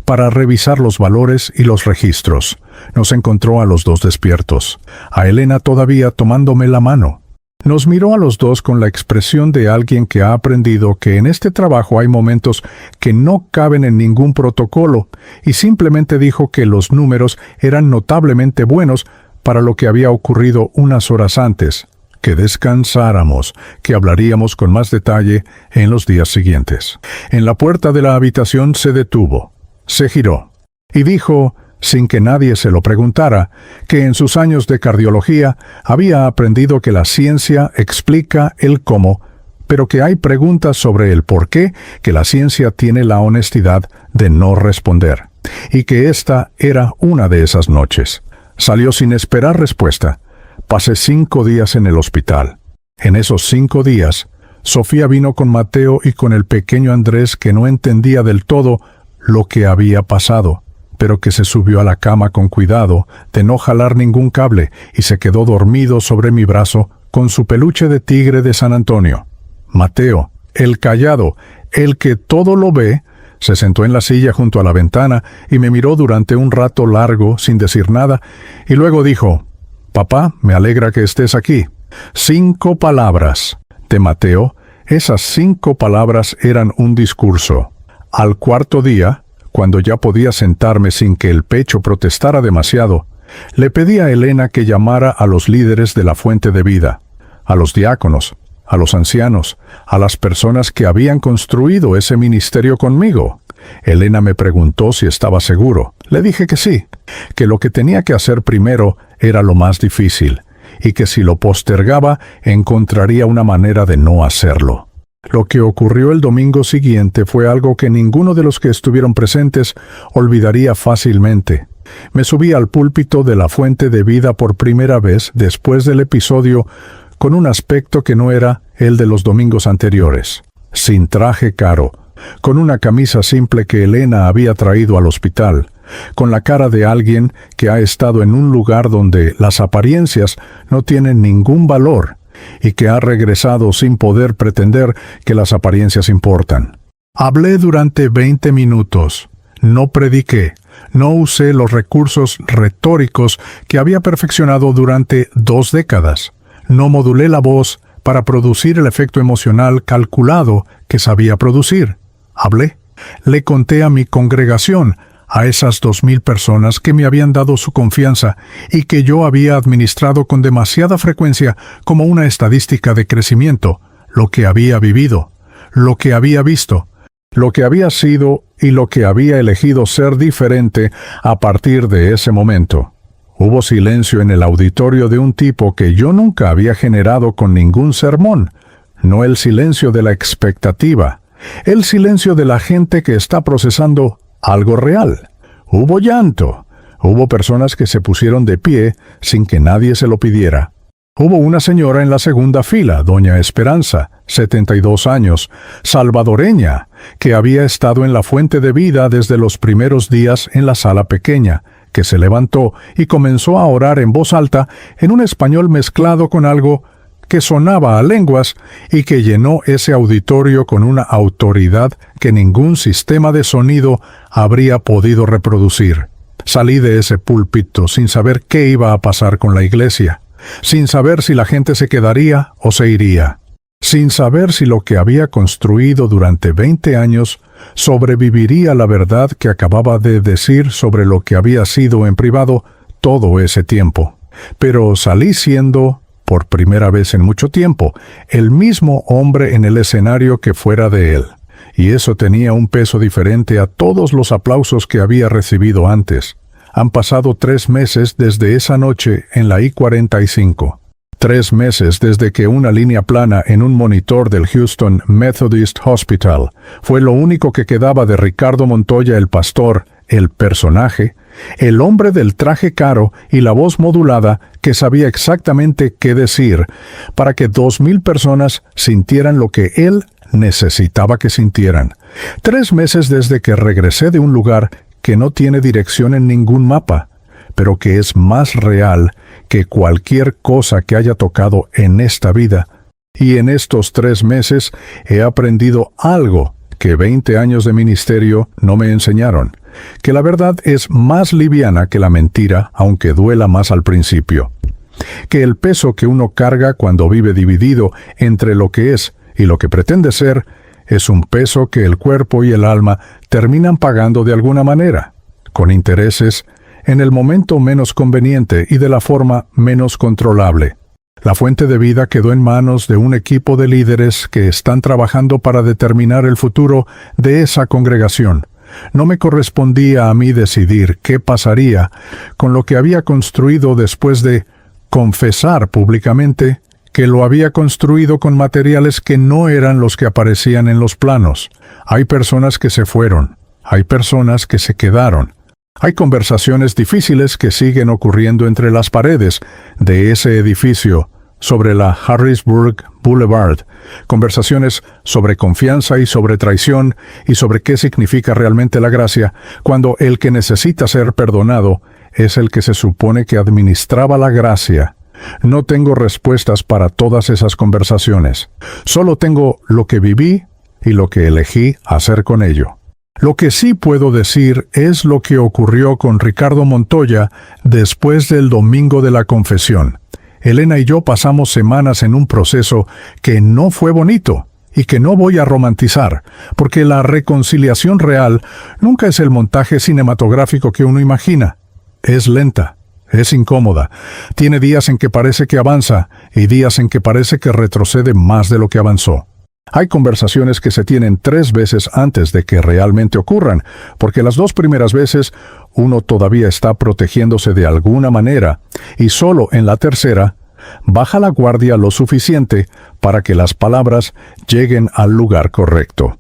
[SPEAKER 1] para revisar los valores y los registros. Nos encontró a los dos despiertos, a Elena todavía tomándome la mano. Nos miró a los dos con la expresión de alguien que ha aprendido que en este trabajo hay momentos que no caben en ningún protocolo y simplemente dijo que los números eran notablemente buenos para lo que había ocurrido unas horas antes, que descansáramos, que hablaríamos con más detalle en los días siguientes. En la puerta de la habitación se detuvo, se giró y dijo, sin que nadie se lo preguntara, que en sus años de cardiología había aprendido que la ciencia explica el cómo, pero que hay preguntas sobre el por qué que la ciencia tiene la honestidad de no responder, y que esta era una de esas noches. Salió sin esperar respuesta. Pasé 5 días en el hospital. En esos 5 días, Sofía vino con Mateo y con el pequeño Andrés que no entendía del todo lo que había pasado, pero que se subió a la cama con cuidado de no jalar ningún cable y se quedó dormido sobre mi brazo con su peluche de tigre de San Antonio. Mateo, el callado, el que todo lo ve, se sentó en la silla junto a la ventana y me miró durante un rato largo sin decir nada y luego dijo, «Papá, me alegra que estés aquí». 5 palabras. De Mateo, esas 5 palabras eran un discurso. Al cuarto día, cuando ya podía sentarme sin que el pecho protestara demasiado, le pedí a Elena que llamara a los líderes de la Fuente de Vida, a los diáconos, a los ancianos, a las personas que habían construido ese ministerio conmigo. Elena me preguntó si estaba seguro. Le dije que sí, que lo que tenía que hacer primero era lo más difícil, y que si lo postergaba encontraría una manera de no hacerlo. Lo que ocurrió el domingo siguiente fue algo que ninguno de los que estuvieron presentes olvidaría fácilmente. Me subí al púlpito de la Fuente de Vida por primera vez después del episodio con un aspecto que no era el de los domingos anteriores, sin traje caro, con una camisa simple que Elena había traído al hospital, con la cara de alguien que ha estado en un lugar donde las apariencias no tienen ningún valor y que ha regresado sin poder pretender que las apariencias importan. Hablé durante 20 minutos. No prediqué, No usé los recursos retóricos que había perfeccionado durante 2 décadas. No modulé la voz para producir el efecto emocional calculado que sabía producir. Hablé. Le conté a mi congregación, a esas 2,000 personas que me habían dado su confianza y que yo había administrado con demasiada frecuencia como una estadística de crecimiento, lo que había vivido, lo que había visto, lo que había sido y lo que había elegido ser diferente a partir de ese momento. Hubo silencio en el auditorio de un tipo que yo nunca había generado con ningún sermón, no el silencio de la expectativa, el silencio de la gente que está procesando algo real. Hubo llanto. Hubo personas que se pusieron de pie sin que nadie se lo pidiera. Hubo una señora en la segunda fila, doña Esperanza, 72 años, salvadoreña, que había estado en la fuente de vida desde los primeros días en la sala pequeña, que se levantó y comenzó a orar en voz alta en un español mezclado con algo que sonaba a lenguas y que llenó ese auditorio con una autoridad que ningún sistema de sonido habría podido reproducir. Salí de ese púlpito sin saber qué iba a pasar con la iglesia, sin saber si la gente se quedaría o se iría, sin saber si lo que había construido durante 20 años sobreviviría a la verdad que acababa de decir sobre lo que había sido en privado todo ese tiempo. Pero salí siendo, por primera vez en mucho tiempo, el mismo hombre en el escenario que fuera de él. Y eso tenía un peso diferente a todos los aplausos que había recibido antes. Han pasado 3 meses desde esa noche en la I-45. 3 meses desde que una línea plana en un monitor del Houston Methodist Hospital fue lo único que quedaba de Ricardo Montoya el pastor, el personaje, el hombre del traje caro y la voz modulada que sabía exactamente qué decir para que 2,000 personas sintieran lo que él necesitaba que sintieran. 3 meses desde que regresé de un lugar que no tiene dirección en ningún mapa, pero que es más real que cualquier cosa que haya tocado en esta vida. Y en estos 3 meses he aprendido algo que 20 años de ministerio no me enseñaron, que la verdad es más liviana que la mentira, aunque duela más al principio, que el peso que uno carga cuando vive dividido entre lo que es y lo que pretende ser, es un peso que el cuerpo y el alma terminan pagando de alguna manera, con intereses, en el momento menos conveniente y de la forma menos controlable. La fuente de vida quedó en manos de un equipo de líderes que están trabajando para determinar el futuro de esa congregación. No me correspondía a mí decidir qué pasaría con lo que había construido después de confesar públicamente que lo había construido con materiales que no eran los que aparecían en los planos. Hay personas que se fueron, hay personas que se quedaron. Hay conversaciones difíciles que siguen ocurriendo entre las paredes de ese edificio sobre la Harrisburg Boulevard. Conversaciones sobre confianza y sobre traición y sobre qué significa realmente la gracia cuando el que necesita ser perdonado es el que se supone que administraba la gracia. No tengo respuestas para todas esas conversaciones. Solo tengo lo que viví y lo que elegí hacer con ello. Lo que sí puedo decir es lo que ocurrió con Ricardo Montoya después del domingo de la confesión. Elena y yo pasamos semanas en un proceso que no fue bonito y que no voy a romantizar, porque la reconciliación real nunca es el montaje cinematográfico que uno imagina. Es lenta, es incómoda, tiene días en que parece que avanza y días en que parece que retrocede más de lo que avanzó. Hay conversaciones que se tienen 3 veces antes de que realmente ocurran, porque las 2 primeras veces uno todavía está protegiéndose de alguna manera, y solo en la tercera baja la guardia lo suficiente para que las palabras lleguen al lugar correcto.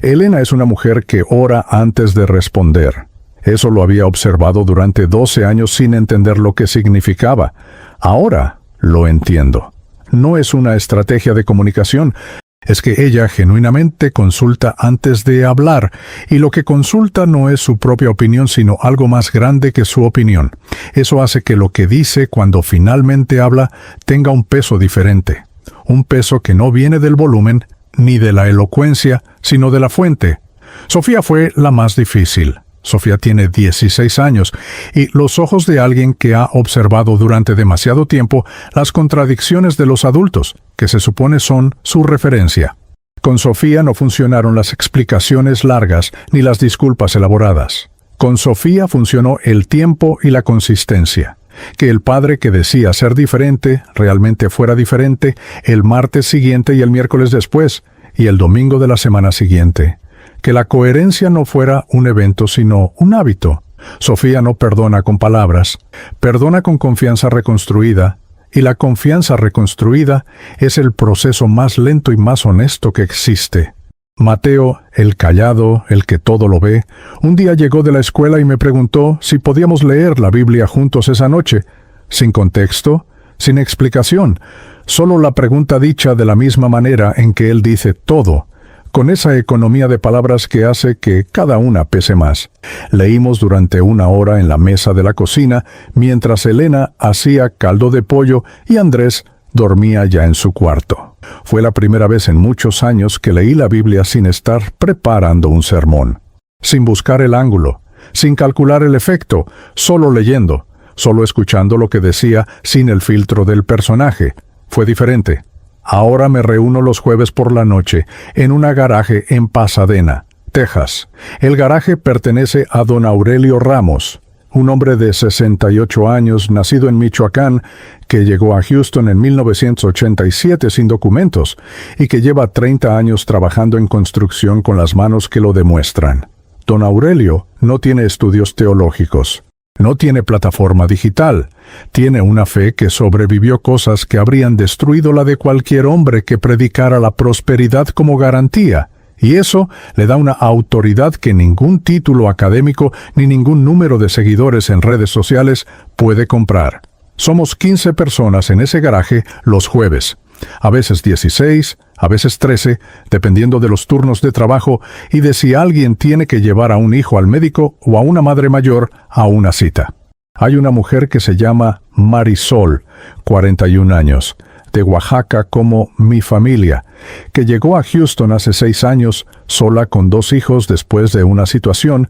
[SPEAKER 1] Elena es una mujer que ora antes de responder. Eso lo había observado durante 12 años sin entender lo que significaba. Ahora lo entiendo. No es una estrategia de comunicación. Es que ella genuinamente consulta antes de hablar, y lo que consulta no es su propia opinión, sino algo más grande que su opinión. Eso hace que lo que dice cuando finalmente habla tenga un peso diferente, un peso que no viene del volumen ni de la elocuencia, sino de la fuente. Sofía fue la más difícil. Sofía tiene 16 años, y los ojos de alguien que ha observado durante demasiado tiempo las contradicciones de los adultos, que se supone son su referencia. Con Sofía no funcionaron las explicaciones largas ni las disculpas elaboradas. Con Sofía funcionó el tiempo y la consistencia. Que el padre que decía ser diferente realmente fuera diferente el martes siguiente y el miércoles después, y el domingo de la semana siguiente. Que la coherencia no fuera un evento sino un hábito. Sofía no perdona con palabras, perdona con confianza reconstruida, y la confianza reconstruida es el proceso más lento y más honesto que existe. Mateo, el callado, el que todo lo ve, un día llegó de la escuela y me preguntó si podíamos leer la Biblia juntos esa noche, sin contexto, sin explicación, solo la pregunta dicha de la misma manera en que él dice todo, con esa economía de palabras que hace que cada una pese más. Leímos durante 1 hora en la mesa de la cocina, mientras Elena hacía caldo de pollo y Andrés dormía ya en su cuarto. Fue la primera vez en muchos años que leí la Biblia sin estar preparando un sermón, sin buscar el ángulo, sin calcular el efecto, solo leyendo, solo escuchando lo que decía sin el filtro del personaje. Fue diferente. Ahora me reúno los jueves por la noche en un garaje en Pasadena, Texas. El garaje pertenece a don Aurelio Ramos, un hombre de 68 años, nacido en Michoacán, que llegó a Houston en 1987 sin documentos y que lleva 30 años trabajando en construcción con las manos que lo demuestran. Don Aurelio no tiene estudios teológicos. No tiene plataforma digital. Tiene una fe que sobrevivió cosas que habrían destruido la de cualquier hombre que predicara la prosperidad como garantía. Y eso le da una autoridad que ningún título académico ni ningún número de seguidores en redes sociales puede comprar. Somos 15 personas en ese garaje los jueves. A veces 16, a veces 13, dependiendo de los turnos de trabajo y de si alguien tiene que llevar a un hijo al médico o a una madre mayor a una cita. Hay una mujer que se llama Marisol, 41 años, de Oaxaca como mi familia, que llegó a Houston hace 6 años sola con 2 hijos después de una situación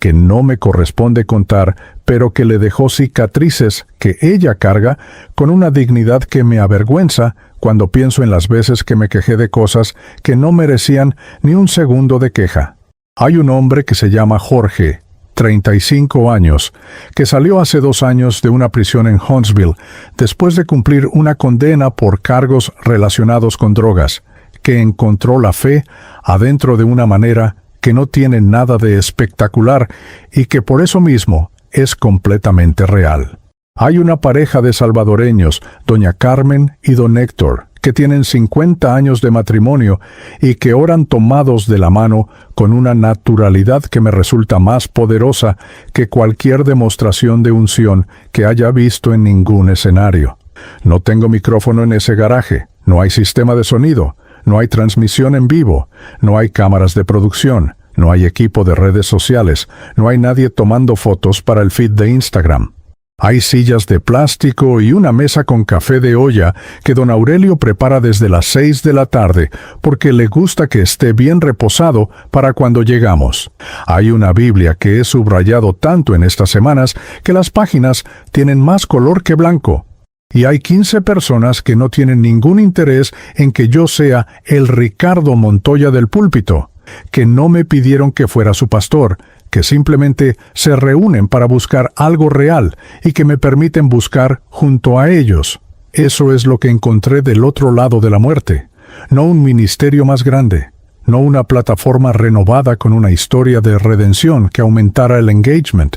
[SPEAKER 1] que no me corresponde contar, pero que le dejó cicatrices que ella carga con una dignidad que me avergüenza cuando pienso en las veces que me quejé de cosas que no merecían ni un segundo de queja. Hay un hombre que se llama Jorge, 35 años, que salió hace 2 años de una prisión en Huntsville después de cumplir una condena por cargos relacionados con drogas, que encontró la fe adentro de una manera que no tiene nada de espectacular y que por eso mismo es completamente real. Hay una pareja de salvadoreños, doña Carmen y don Héctor, que tienen 50 años de matrimonio y que oran tomados de la mano con una naturalidad que me resulta más poderosa que cualquier demostración de unción que haya visto en ningún escenario. No tengo micrófono en ese garaje, no hay sistema de sonido, no hay transmisión en vivo, no hay cámaras de producción, no hay equipo de redes sociales, no hay nadie tomando fotos para el feed de Instagram. Hay sillas de plástico y una mesa con café de olla que don Aurelio prepara desde las 6 de la tarde porque le gusta que esté bien reposado para cuando llegamos. Hay una Biblia que he subrayado tanto en estas semanas que las páginas tienen más color que blanco. Y hay 15 personas que no tienen ningún interés en que yo sea el Ricardo Montoya del púlpito, que no me pidieron que fuera su pastor, que simplemente se reúnen para buscar algo real y que me permiten buscar junto a ellos. Eso es lo que encontré del otro lado de la muerte. No un ministerio más grande, no una plataforma renovada con una historia de redención que aumentara el engagement,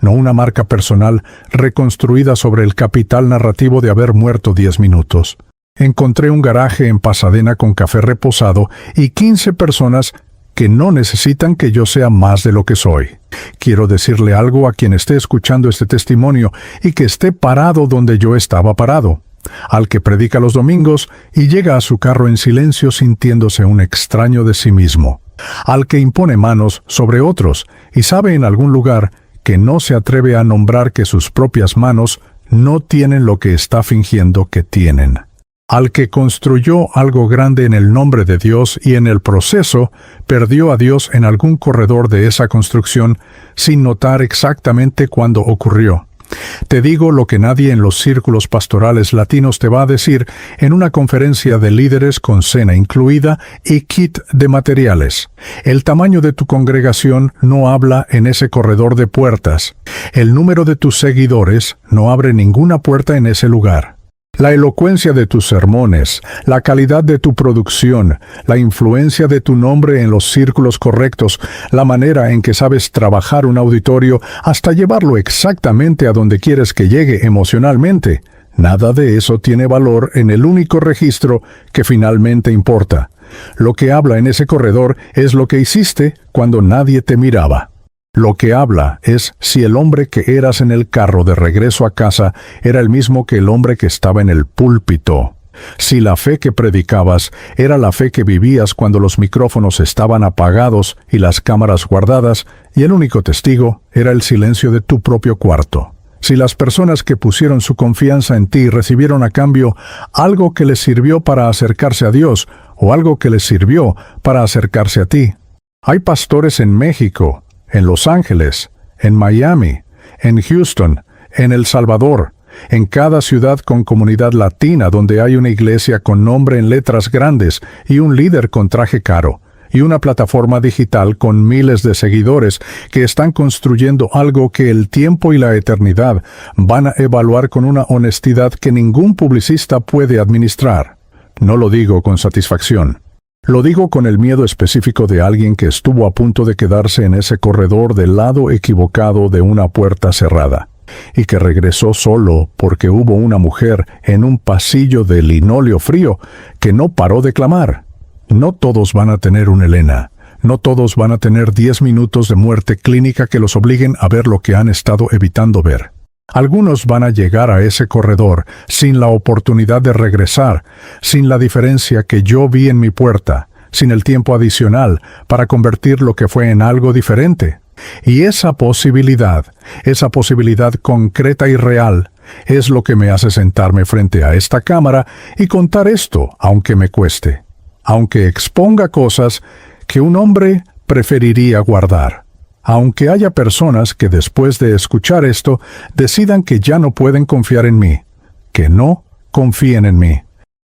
[SPEAKER 1] no una marca personal reconstruida sobre el capital narrativo de haber muerto 10 minutos. Encontré un garaje en Pasadena con café reposado y 15 personas que no necesitan que yo sea más de lo que soy. Quiero decirle algo a quien esté escuchando este testimonio y que esté parado donde yo estaba parado. Al que predica los domingos y llega a su carro en silencio sintiéndose un extraño de sí mismo. Al que impone manos sobre otros y sabe en algún lugar que no se atreve a nombrar que sus propias manos no tienen lo que está fingiendo que tienen. Al que construyó algo grande en el nombre de Dios y en el proceso perdió a Dios en algún corredor de esa construcción sin notar exactamente cuándo ocurrió. Te digo lo que nadie en los círculos pastorales latinos te va a decir en una conferencia de líderes con cena incluida y kit de materiales. El tamaño de tu congregación no habla en ese corredor de puertas. El número de tus seguidores no abre ninguna puerta en ese lugar. La elocuencia de tus sermones, la calidad de tu producción, la influencia de tu nombre en los círculos correctos, la manera en que sabes trabajar un auditorio hasta llevarlo exactamente a donde quieres que llegue emocionalmente, nada de eso tiene valor en el único registro que finalmente importa. Lo que habla en ese corredor es lo que hiciste cuando nadie te miraba. Lo que habla es si el hombre que eras en el carro de regreso a casa era el mismo que el hombre que estaba en el púlpito. Si la fe que predicabas era la fe que vivías cuando los micrófonos estaban apagados y las cámaras guardadas, y el único testigo era el silencio de tu propio cuarto. Si las personas que pusieron su confianza en ti recibieron a cambio algo que les sirvió para acercarse a Dios o algo que les sirvió para acercarse a ti. Hay pastores en México, en Los Ángeles, en Miami, en Houston, en El Salvador, en cada ciudad con comunidad latina donde hay una iglesia con nombre en letras grandes y un líder con traje caro, y una plataforma digital con miles de seguidores que están construyendo algo que el tiempo y la eternidad van a evaluar con una honestidad que ningún publicista puede administrar. No lo digo con satisfacción. Lo digo con el miedo específico de alguien que estuvo a punto de quedarse en ese corredor del lado equivocado de una puerta cerrada, y que regresó solo porque hubo una mujer en un pasillo de linóleo frío que no paró de clamar. No todos van a tener una Elena. No todos van a tener 10 minutos de muerte clínica que los obliguen a ver lo que han estado evitando ver. Algunos van a llegar a ese corredor sin la oportunidad de regresar, sin la diferencia que yo vi en mi puerta, sin el tiempo adicional para convertir lo que fue en algo diferente. Y esa posibilidad concreta y real, es lo que me hace sentarme frente a esta cámara y contar esto, aunque me cueste, aunque exponga cosas que un hombre preferiría guardar. Aunque haya personas que después de escuchar esto decidan que ya no pueden confiar en mí, que no confíen en mí,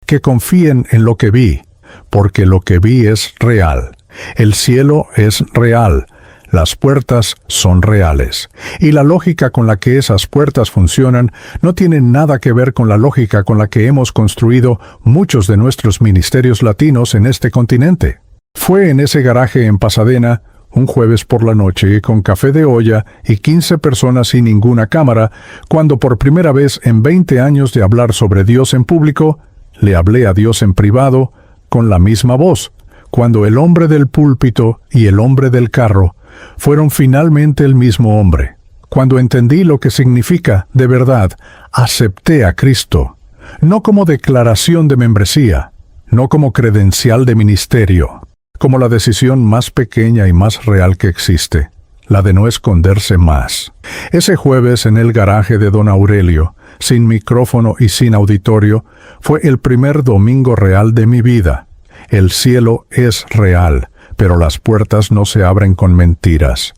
[SPEAKER 1] que confíen en lo que vi, porque lo que vi es real. El cielo es real, las puertas son reales, y la lógica con la que esas puertas funcionan no tiene nada que ver con la lógica con la que hemos construido muchos de nuestros ministerios latinos en este continente. Fue en ese garaje en Pasadena, un jueves por la noche, con café de olla y 15 personas y ninguna cámara, cuando por primera vez en 20 años de hablar sobre Dios en público, le hablé a Dios en privado con la misma voz, cuando el hombre del púlpito y el hombre del carro fueron finalmente el mismo hombre. Cuando entendí lo que significa, de verdad, acepté a Cristo, no como declaración de membresía, no como credencial de ministerio, como la decisión más pequeña y más real que existe, la de no esconderse más. Ese jueves en el garaje de Don Aurelio, sin micrófono y sin auditorio, fue el primer domingo real de mi vida. El cielo es real, pero las puertas no se abren con mentiras.